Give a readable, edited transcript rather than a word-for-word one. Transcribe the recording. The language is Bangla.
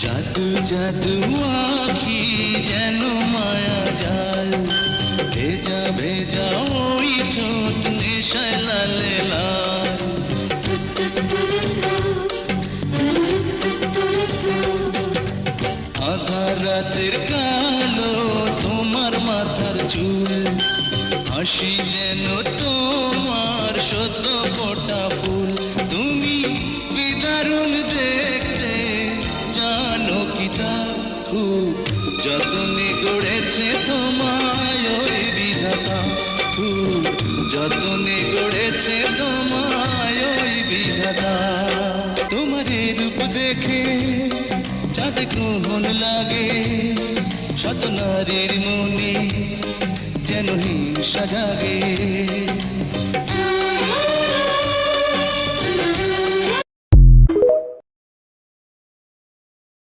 জাদু জাদু আঁখি যেন মায়া জাল, ভেজা ভেজা ওই ঠোঁট নেশায় লালে লাল। আধার রাতের কালো তোমার মাথার চুল, হাসি যেন তোমার শত ফোঁটা ফুল। তুমি বিদারুণ দেখতে, জানো কি তা? খুব যতনে গড়েছে তোমায় ওই বিধাতা, খুব যতনে গড়েছে তোমায় ওই বিধাতা। তোমার এই রূপ দেখে চাঁদ গ্রহণ লাগে, শত নারীর মনে যেন হিংসা জাগে।